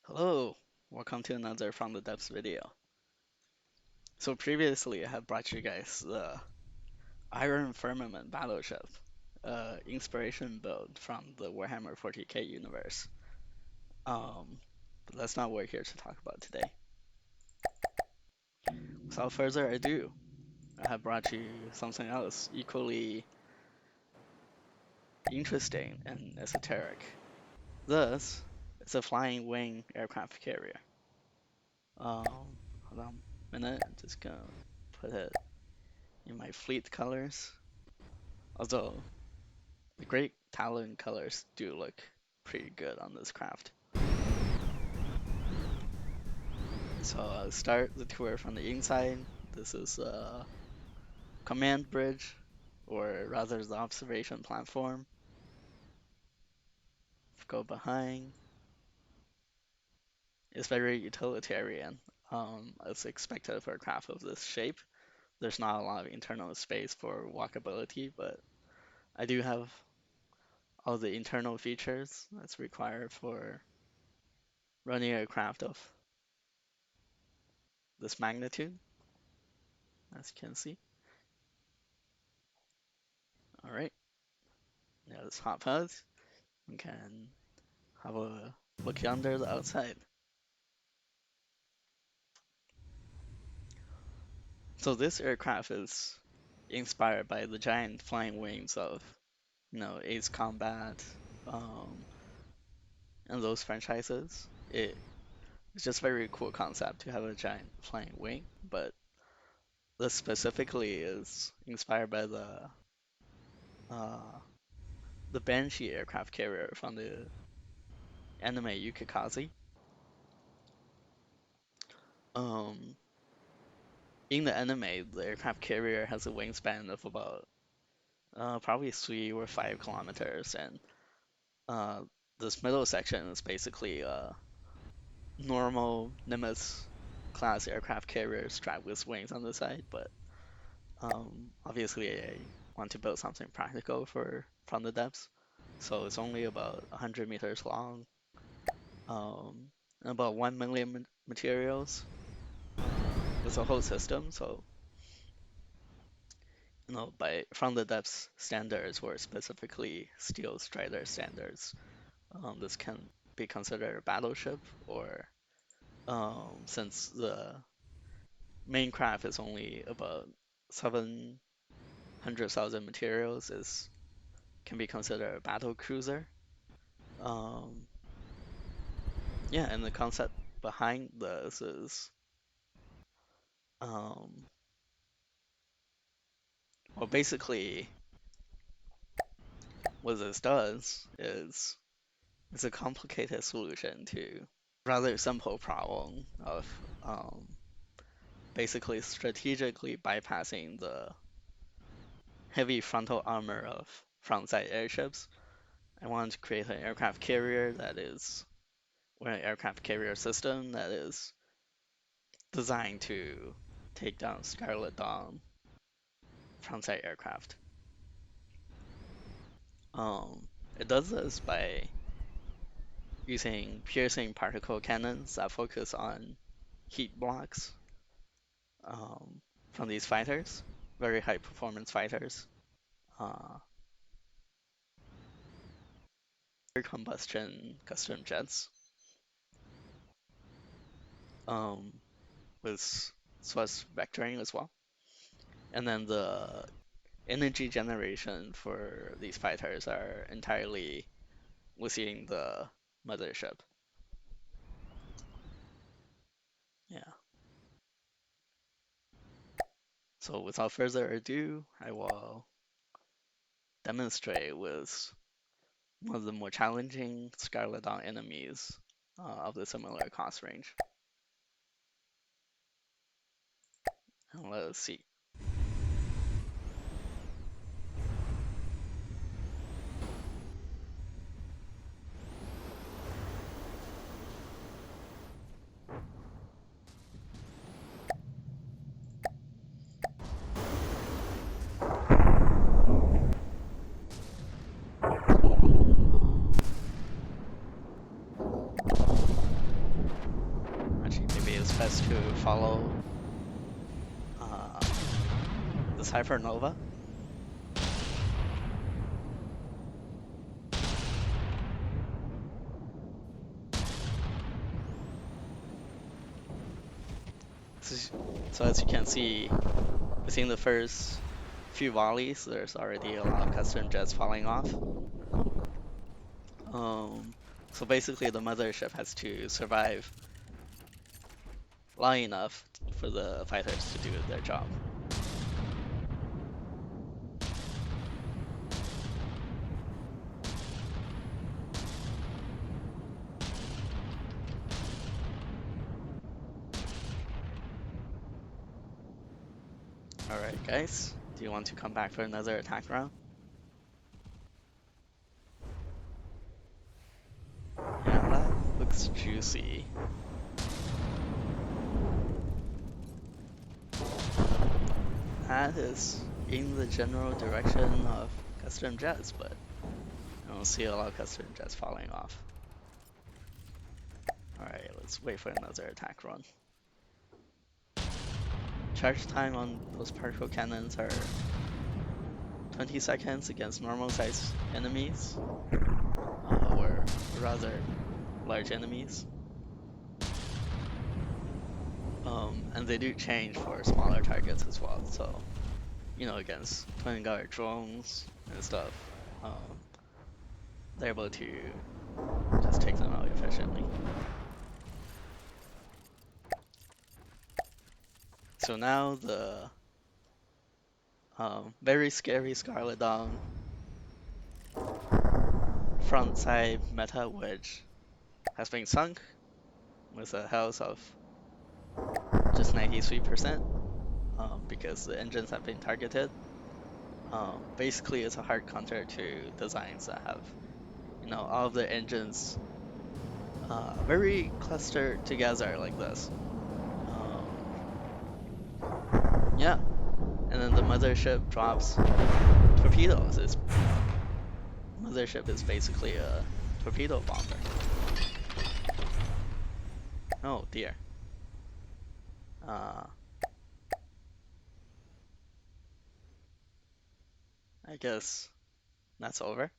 Hello, welcome to another From the Depths video. So previously I have brought you guys the Iron Firmament Battleship, inspiration build from the Warhammer 40k universe. But that's not what we're here to talk about today. Without further ado, I have brought you something else equally interesting and esoteric. This is a flying wing aircraft carrier. Hold on a minute, I'm just gonna put it in my fleet colors. Although the Great Talon colors do look pretty good on this craft. So I'll start the tour from the inside. This is a command bridge, or rather the observation platform. Go behind. It's very utilitarian. As expected for a craft of this shape. There's not a lot of internal space for walkability, but I do have all the internal features that's required for running a craft of this magnitude, as you can see. All right, now let's hop out. We can have a look under the outside. So this aircraft is inspired by the giant flying wings of, Ace Combat, um, and those franchises. It's just a very cool concept to have a giant flying wing, but this specifically is inspired by uh, the Banshee aircraft carrier from the anime Yukikaze. Um, in the anime, the aircraft carrier has a wingspan of about probably 3 or 5 kilometers, and uh, this middle section is basically a normal Nimitz class aircraft carrier strapped with wings on the side. But obviously, I want to build something practical for From the Depths, so it's only about 100 meters long, and about 1 million materials with a whole system. So by From the Depths standards, or specifically Steel Strider standards, this can be considered a battleship, or since the main craft is only about 700,000 materials, is can be considered a battle cruiser. Um, yeah, and the concept behind this is, um, well, basically, what this does is it's a complicated solution to rather simple problem of basically strategically bypassing the heavy frontal armor of frontside airships. I wanted to create an aircraft carrier that is, or an aircraft carrier system that is designed to take down Scarlet Dawn frontside aircraft. It does this by using piercing particle cannons that focus on heat blocks from these fighters, very high performance fighters. Uh, Combustion custom jets um, with source vectoring as well. And then the energy generation for these fighters are entirely within the mothership. Yeah. So without further ado, I will demonstrate with one of the more challenging Scarlet Dawn enemies of the similar cost range. And let's see. Test to follow this Hypernova. So as you can see, within the first few volleys, there's already a lot of custom jets falling off. So basically the Mothership has to survive long enough for the fighters to do their job. Alright guys, do you want to come back for another attack round? Yeah, that looks juicy. That is in the general direction of custom jets, but I don't see a lot of custom jets falling off. Alright, let's wait for another attack run. Charge time on those particle cannons are 20 seconds against normal sized enemies, or rather large enemies. And they do change for smaller targets as well, so against twin guard drones and stuff, they're able to just take them out efficiently. So now the very scary Scarlet Dawn front side meta wedge has been sunk with a health of just 93%, because the engines have been targeted. Basically, it's a hard counter to designs that have, all of the engines very clustered together like this. Yeah, and then the Mothership drops torpedoes. Mothership is basically a torpedo bomber. Oh dear. I guess that's over.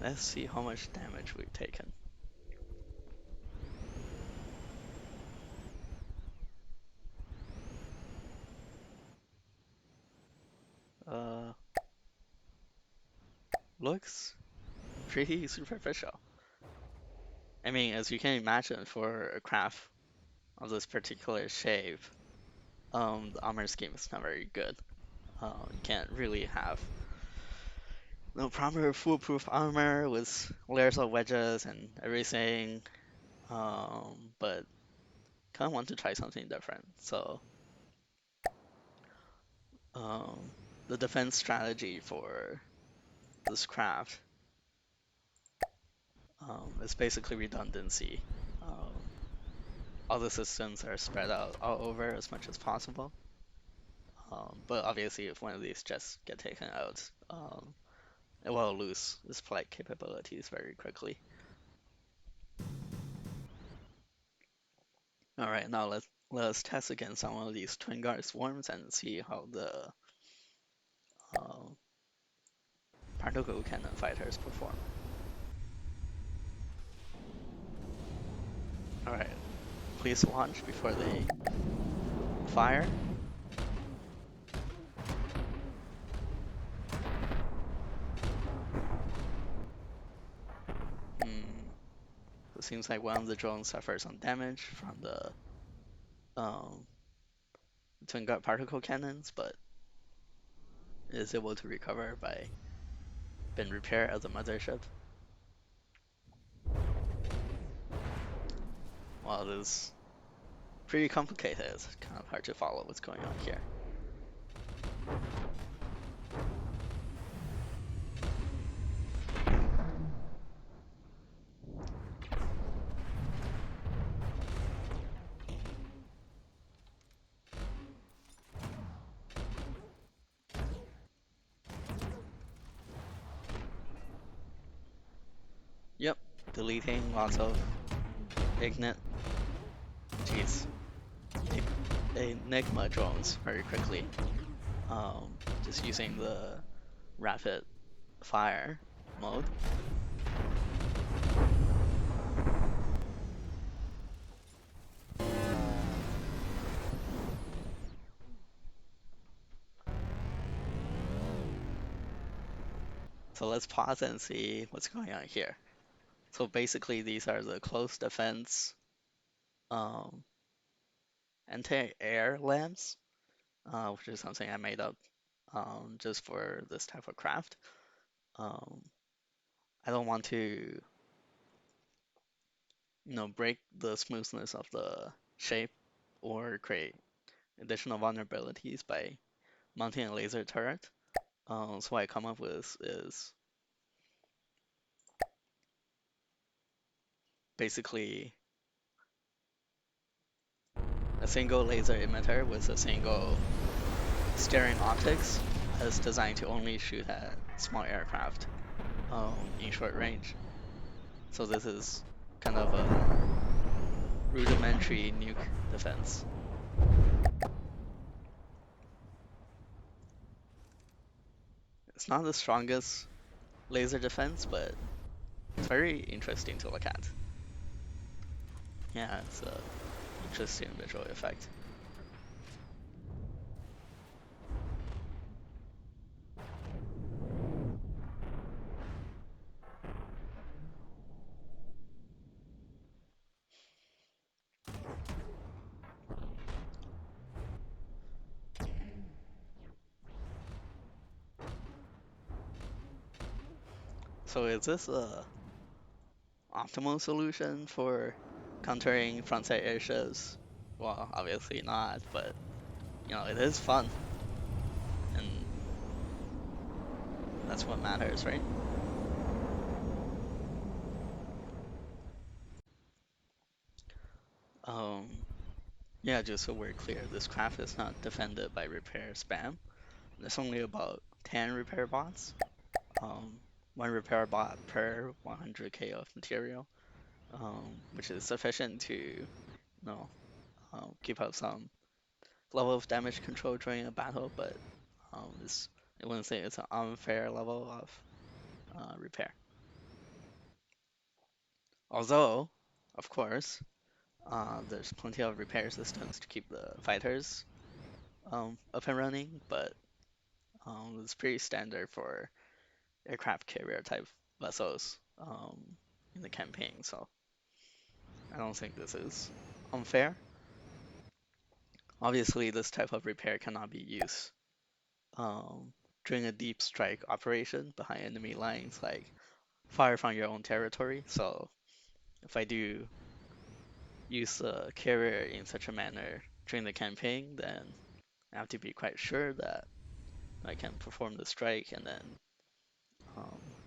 Let's see how much damage we've taken. Looks pretty superficial. I mean, as you can imagine, for a craft of this particular shape, the armor scheme is not very good. You can't really have no proper foolproof armor with layers of wedges and everything. But kind of want to try something different. So, the defense strategy for this craft is basically redundancy. All the systems are spread out all over as much as possible. But obviously, if one of these jets get taken out, it will lose its flight capabilities very quickly. All right, now let's test against some of these twin guard swarms and see how the uh, particle cannon fighters perform. All right, please launch before they fire. It seems like one of the drones suffers some damage from the twin guard particle cannons, but is able to recover by being repaired as a mothership. Well, it is pretty complicated. It's kind of hard to follow what's going on here. deleting lots of ignit, jeez, Enigma drones very quickly. Just using the rapid fire mode. So let's pause and see what's going on here. So basically these are the close defense um, anti-air lamps, which is something I made up just for this type of craft. Um, I don't want to, break the smoothness of the shape or create additional vulnerabilities by mounting a laser turret. So what I come up with is basically a single laser emitter with a single steering optics that's designed to only shoot at small aircraft in short range. So this is kind of a rudimentary nuke defense. It's not the strongest laser defense, but it's very interesting to look at. Yeah, it's a interesting visual effect. So is this a optimal solution for countering frontside airships? Well, obviously not, but it is fun, and that's what matters, right? Um, yeah, just so we're clear, this craft is not defended by repair spam. There's only about 10 repair bots. One repair bot per 100k of material, which is sufficient to, keep up some level of damage control during a battle, but I wouldn't say it's an unfair level of repair. Although, of course, there's plenty of repair systems to keep the fighters up and running, but it's pretty standard for aircraft carrier type vessels in the campaign, so I don't think this is unfair. Obviously, this type of repair cannot be used um, during a deep strike operation behind enemy lines, like far from your own territory. So if I do use a carrier in such a manner during the campaign, then I have to be quite sure that I can perform the strike and then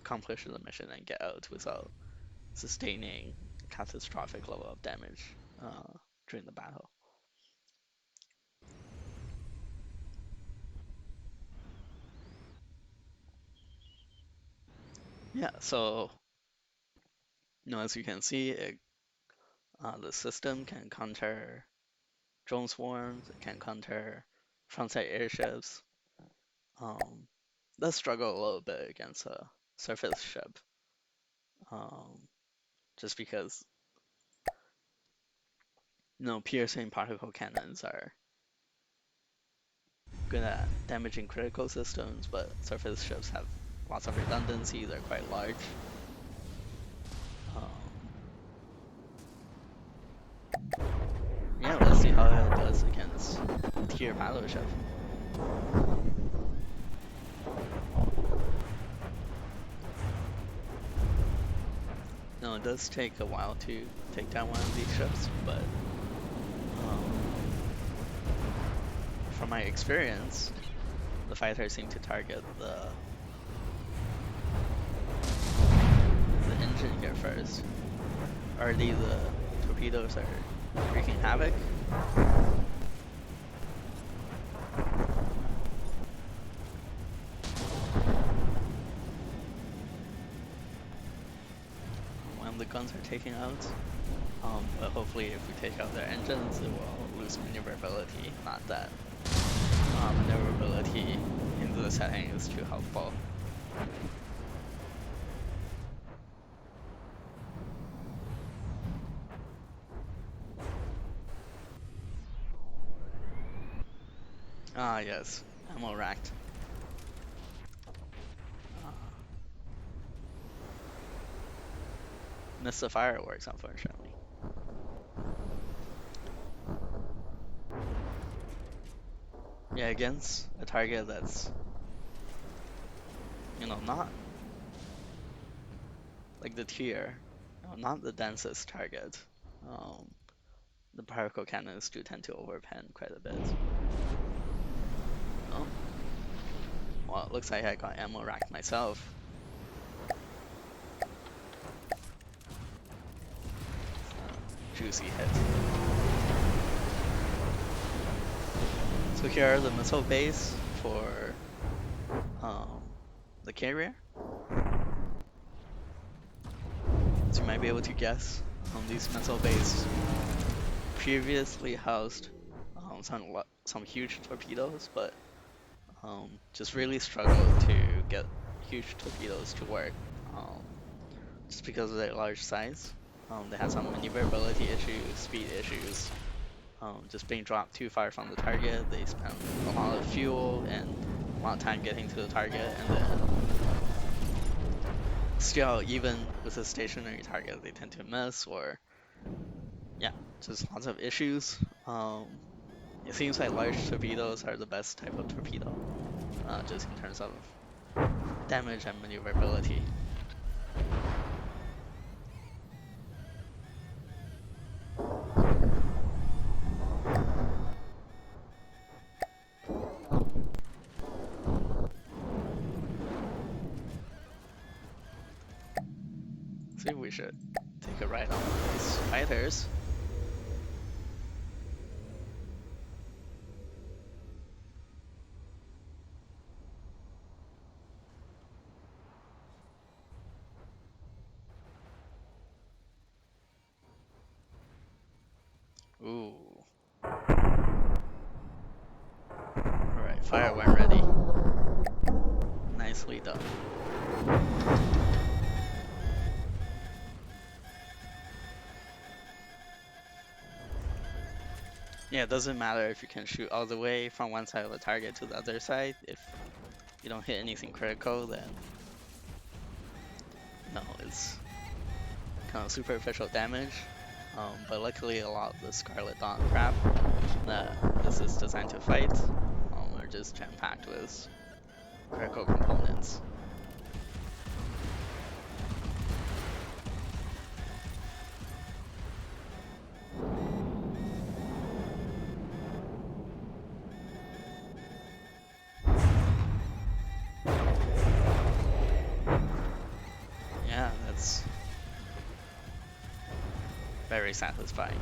accomplish the mission and get out without sustaining catastrophic level of damage during the battle. Yeah, so as you can see, the system can counter drone swarms, it can counter frontside airships. Um, does struggle a little bit against a surface ship, um, just because piercing particle cannons are good at damaging critical systems, but surface ships have lots of redundancy. They're quite large. Yeah, let's see how it does against Tyr battleship. No, it does take a while to take down one of these ships, but um, from my experience, the fighters seem to target the engine here first. Already the torpedoes are wreaking havoc. One of the guns are taking out. But hopefully if we take out their engines, it will lose maneuverability, not that maneuverability in the setting is too helpful. Ah, yes, ammo racked. Missed the fireworks, unfortunately. Yeah, against a target that's, not like the Tyr, not the densest target. Um, the particle cannons do tend to overpen quite a bit. Oh, well, it looks like I got ammo racked myself. Juicy hit. So here are the missile bays for the carrier. So you might be able to guess these missile bays previously housed some huge torpedoes, but just really struggled to get huge torpedoes to work just because of their large size. They had some maneuverability issues, speed issues, just being dropped too far from the target. They spent a lot of fuel and a lot of time getting to the target, and then still, even with a stationary target, they tend to miss, or yeah, just lots of issues. It seems like large torpedoes are the best type of torpedo, just in terms of damage and maneuverability. See if we should take a ride on these fighters. Ooh. Alright, fire when ready. Nicely done. Yeah, it doesn't matter if you can shoot all the way from one side of the target to the other side. If you don't hit anything critical, then no, it's kind of superficial damage. But luckily, a lot of the Scarlet Dawn crap that this is designed to fight are just jam-packed with critical components. Yeah, that's very satisfying.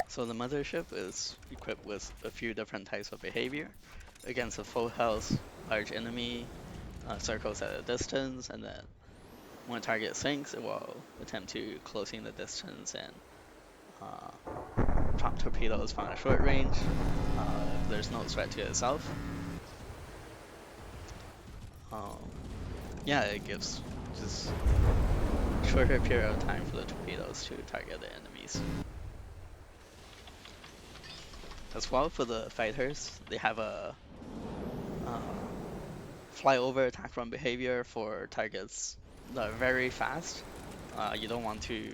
So the Mothership is equipped with a few different types of behavior. Against a full health large enemy, circles at a distance, and then when a target sinks, it will attempt to closing the distance and drop torpedoes from a short range if there's no threat to itself. Yeah, it gives just shorter period of time for the torpedoes to target the enemies. As well, for the fighters, they have a uh, flyover attack run behavior for targets that are very fast. You don't want to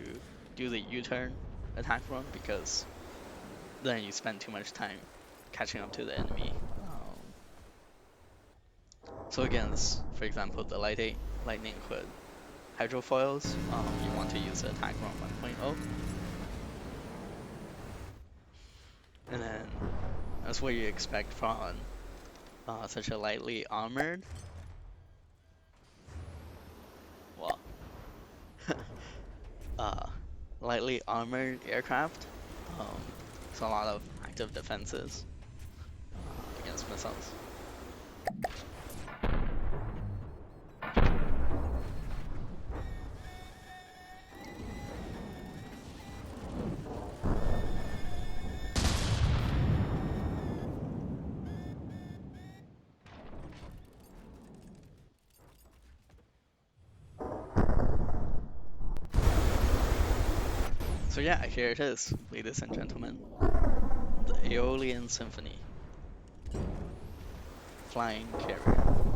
do the U-turn attack run because then you spend too much time catching up to the enemy. So against, for example, the lightning hood hydrofoils, you want to use the attack run 1.0. And then that's what you expect from such a lightly armored. Well, lightly armored aircraft. Um, so a lot of active defenses against missiles. So yeah, here it is, ladies and gentlemen. The Aeolian Symphony. Flying carrier.